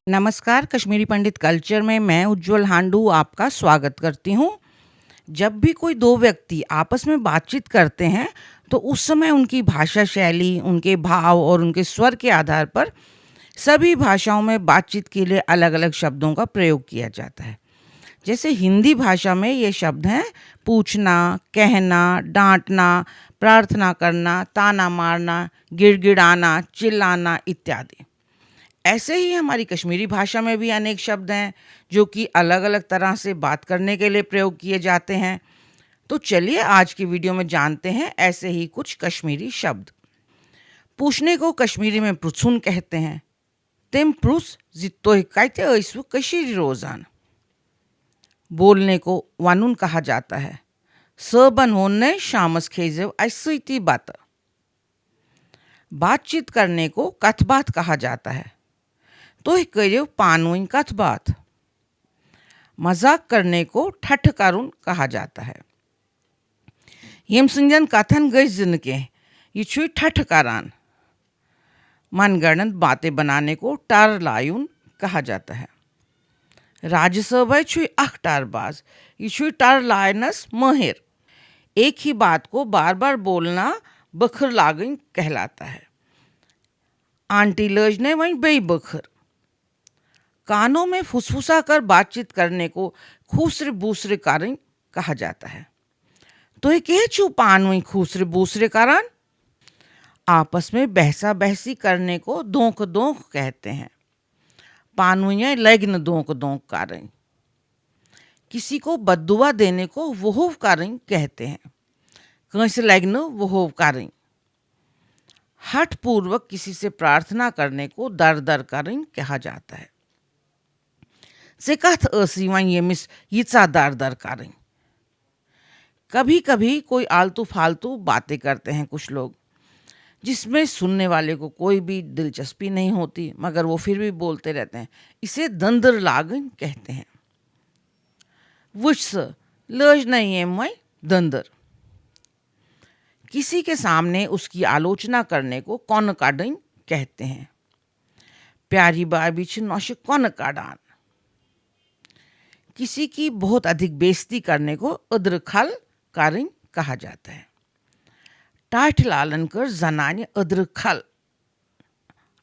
नमस्कार, कश्मीरी पंडित कल्चर में मैं उज्जवल हांडू आपका स्वागत करती हूँ। जब भी कोई 2 व्यक्ति आपस में बातचीत करते हैं, तो उस समय उनकी भाषा शैली, उनके भाव और उनके स्वर के आधार पर सभी भाषाओं में बातचीत के लिए अलग-अलग शब्दों का प्रयोग किया जाता है। जैसे हिंदी भाषा में ये शब्द हैं पूछना, कहना, डाँटना, प्रार्थना करना, ताना मारना, गिड़गिड़ाना, चिल्लाना इत्यादि। ऐसे ही हमारी कश्मीरी भाषा में भी अनेक शब्द हैं जो कि अलग-अलग तरह से बात करने के लिए प्रयोग किए जाते हैं। तो चलिए आज की वीडियो में जानते हैं ऐसे ही कुछ कश्मीरी शब्द। पूछने को कश्मीरी में प्रुत्सुन कहते हैं। तिम प्रुस जित्तो हिकायते ऐसु कशीरी रोजान। बोलने को वानुन कहा जाता है। सबन होने शामस खेजेव ऐसी बात। बातचीत करने को कथबात कहा जाता है। तो करियो पानुइन कथ बात। मजाक करने को ठठ करुन कहा जाता है। यम संजन कथन गई जिन के ये छुई ठठ करान। मनगणन बातें बनाने को टार लायुन कहा जाता है। राज्यसभा छुई अख टारबाज ये छुई टार लायनस महेर। एक ही बात को बार बार बोलना बखर लागन कहलाता है। आंटी लज ने वहीं बई बखर। कानों में फुसफुसा कर बातचीत करने को खूसरे बूसरे कारण कहा जाता है। तो ये कह चू पान वहीं खूसरे बूसरे कारण। आपस में बहसा बहसी करने को दोंक दोंक कहते हैं। पानुया लग्न दोंक दोंक कारण। किसी को बद्दुआ देने को वोह कारण कहते हैं। कैसे लग्न वोह कारण। हठ पूर्वक किसी से प्रार्थना करने को दर दर कारण कहा जाता है। से कथ असीवन ये मिस यित्सा दर दर कारण। कभी कभी कोई आलतू फालतू बातें करते हैं कुछ लोग, जिसमें सुनने वाले को कोई भी दिलचस्पी नहीं होती, मगर वो फिर भी बोलते रहते हैं। इसे दंदर लागन कहते हैं। वुच्स लज नहीं है मैं दंदर। किसी के सामने उसकी आलोचना करने को कौन काडन कहते हैं। प्यारी बार बीच नौश कौन काडान। किसी की बहुत अधिक बेइज्जती करने को अद्रखल कारण कहा जाता है। टाठ लालन कर जनाने अद्रखल।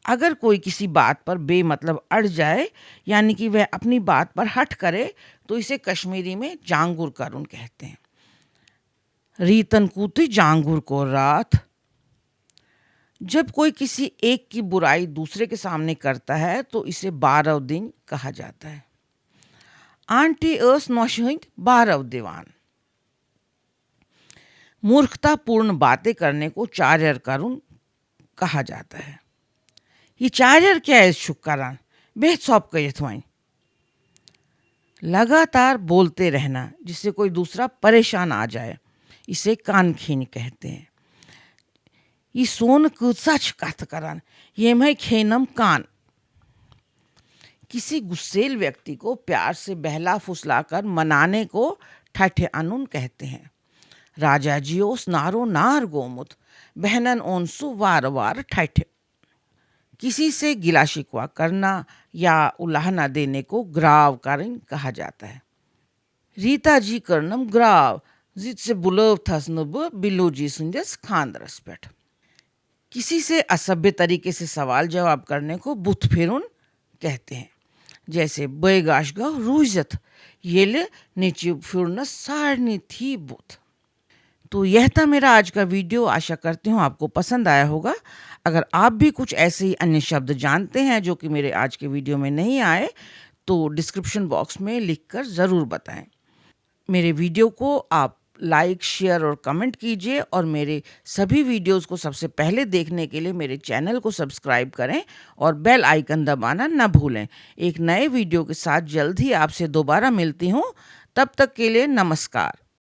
अगर कोई किसी बात पर बेमतलब अड़ जाए, यानी कि वह अपनी बात पर हट करे, तो इसे कश्मीरी में जांगुर करुन कहते हैं। रीतन कूती जांगुर को रात। जब कोई किसी एक की बुराई दूसरे के सामने करता है तो इसे 12 दिन कहा जाता है। आंटी अस नौशहिंद 12 दीवान। मूर्खतापूर्ण बातें करने को चार्यर करुन कहा जाता है। ये चार्यर क्या है शुक्रान बेहद सौंप कही। लगातार बोलते रहना जिससे कोई दूसरा परेशान आ जाए, इसे कान खीन कहते हैं। ये सोन कुछ कथ करान ये मैं खेनम कान। किसी गुस्सेल व्यक्ति को प्यार से बहला फुसलाकर मनाने को ठठे अनुन कहते हैं। राजा जियोस नारो नार गोमुत बहनन ओनसु वार वार ठठे। किसी से गिला शिकवा करना या उलाहना देने को ग्राव कारण कहा जाता है। रीता जी करनम ग्राव जिससे बुलव थसनब बिलो जी सुंजस खानदरस पेट। किसी से असभ्य तरीके से सवाल जवाब करने को बुत फेरुन कहते हैं। जैसे बैगाशगा रूजत येले नीचे फिरना सारनी थी बुत। तो यह था मेरा आज का वीडियो। आशा करती हूँ आपको पसंद आया होगा। अगर आप भी कुछ ऐसे ही अन्य शब्द जानते हैं जो कि मेरे आज के वीडियो में नहीं आए, तो डिस्क्रिप्शन बॉक्स में लिखकर ज़रूर बताएं। मेरे वीडियो को आप लाइक, शेयर और कमेंट कीजिए और मेरे सभी वीडियोस को सबसे पहले देखने के लिए मेरे चैनल को सब्सक्राइब करें और बेल आइकन दबाना न भूलें। एक नए वीडियो के साथ जल्द ही आपसे दोबारा मिलती हूँ। तब तक के लिए नमस्कार।